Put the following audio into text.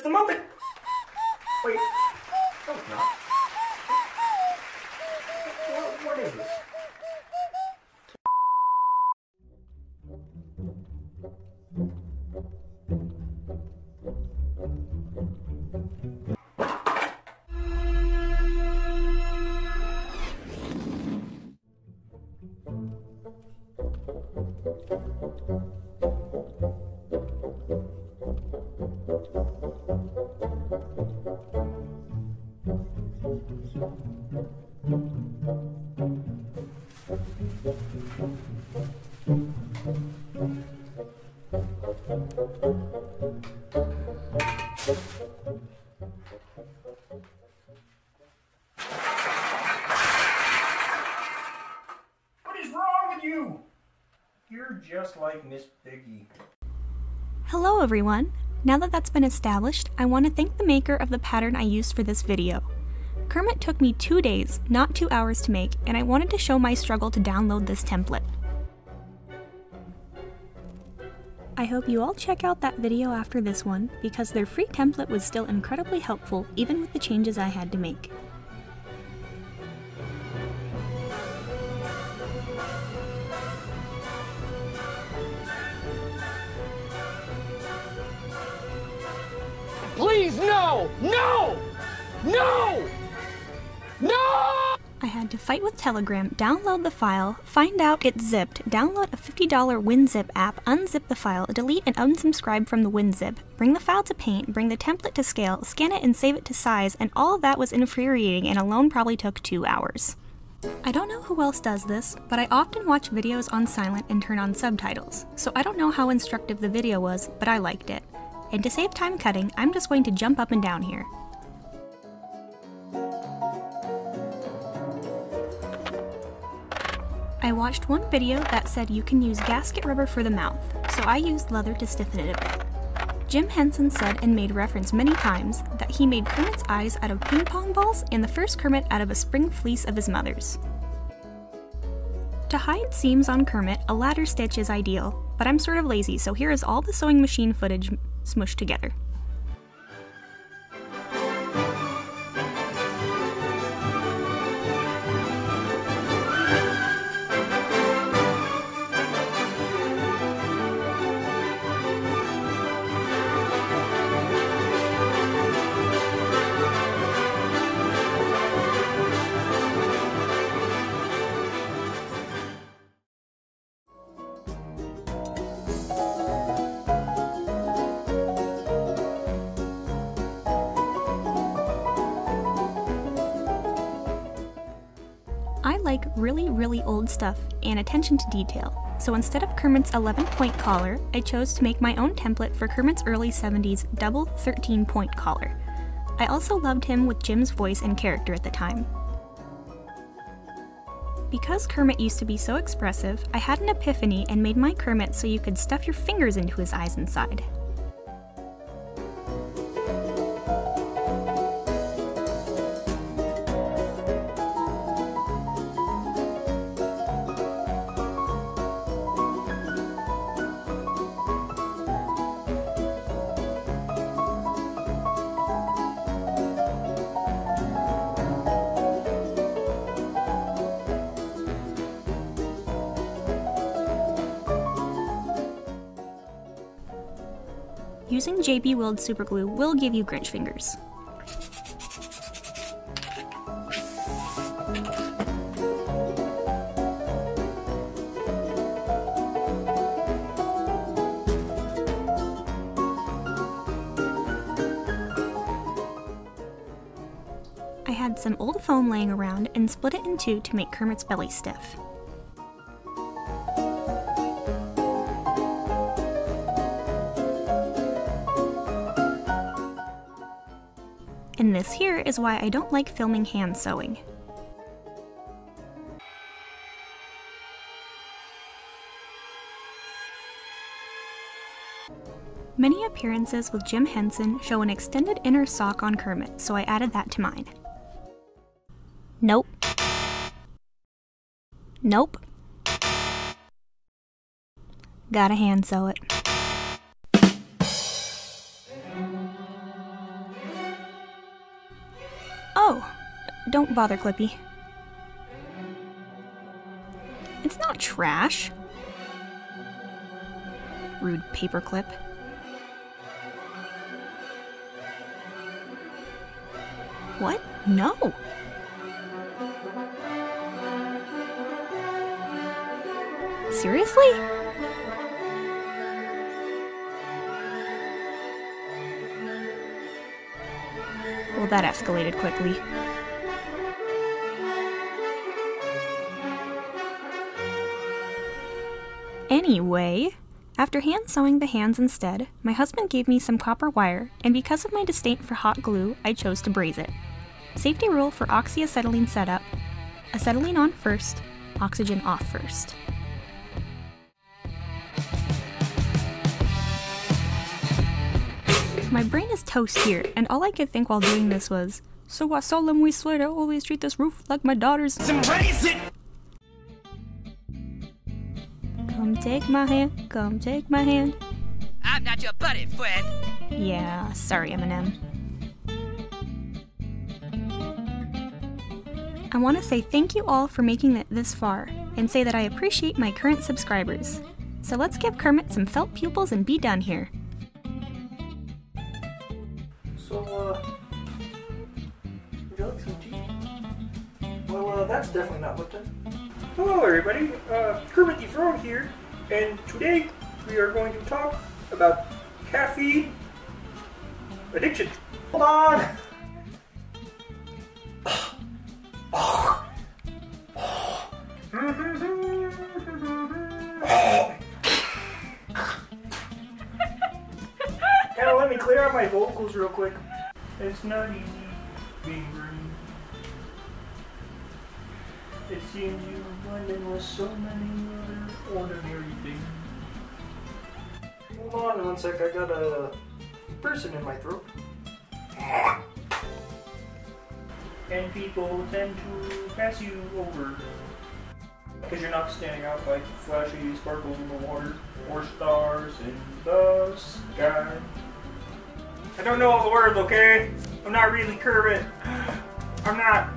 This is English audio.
It's the Muppet! Wait. No, it's not. What is this? What is wrong with you? You're just like Miss Piggy. Hello everyone! Now that that's been established, I want to thank the maker of the pattern I used for this video. Kermit took me 2 days, not 2 hours to make, and I wanted to show my struggle to download this template. I hope you all check out that video after this one, because their free template was still incredibly helpful even with the changes I had to make. Please, no! No! No! No! I had to fight with Telegram, download the file, find out it's zipped, download a $50 WinZip app, unzip the file, delete and unsubscribe from the WinZip, bring the file to Paint, bring the template to scale, scan it and save it to size, and all of that was infuriating and alone probably took 2 hours. I don't know who else does this, but I often watch videos on silent and turn on subtitles, so I don't know how instructive the video was, but I liked it. And to save time cutting, I'm just going to jump up and down here. I watched one video that said you can use gasket rubber for the mouth, so I used leather to stiffen it a bit. Jim Henson said and made reference many times that he made Kermit's eyes out of ping pong balls and the first Kermit out of a spring fleece of his mother's. To hide seams on Kermit, a ladder stitch is ideal, but I'm sort of lazy, so here is all the sewing machine footage smushed together. I like really old stuff and attention to detail, so instead of Kermit's 11-point collar, I chose to make my own template for Kermit's early 70s double 13-point collar. I also loved him with Jim's voice and character at the time. Because Kermit used to be so expressive, I had an epiphany and made my Kermit so you could stuff your fingers into his eyes inside. Using JB Weld superglue will give you Grinch fingers. I had some old foam laying around and split it in two to make Kermit's belly stiff. And this here is why I don't like filming hand sewing. Many appearances with Jim Henson show an extended inner sock on Kermit, so I added that to mine. Nope. Nope. Gotta hand sew it. Oh, don't bother, Clippy. It's not trash. Rude paperclip. What? No! Seriously? Well, that escalated quickly. Anyway, after hand sewing the hands instead, my husband gave me some copper wire, and because of my disdain for hot glue, I chose to braze it. Safety rule for oxyacetylene setup: acetylene on first, oxygen off first. My brain is toast here, and all I could think while doing this was, so I solemnly swear to always treat this roof like my daughter's. Embrace it! Come take my hand, come take my hand. I'm not your buddy, friend. Yeah, sorry, Eminem. I want to say thank you all for making it this far, and say that I appreciate my current subscribers. So let's give Kermit some felt pupils and be done here. So, would you like some tea? Well, that's definitely not Lipton. Hello, everybody. Kermit the Frog here, and today we are going to talk about caffeine addiction. Hold on! Kinda let me clear out my vocals real quick. It's not easy being green. It seems you blend with so many other ordinary things. Hold on 1 sec, I got a person in my throat. And people tend to pass you over because you're not standing out like flashy sparkles in the water or stars in the sky. I don't know all the words, okay? I'm not really Kermit. I'm not.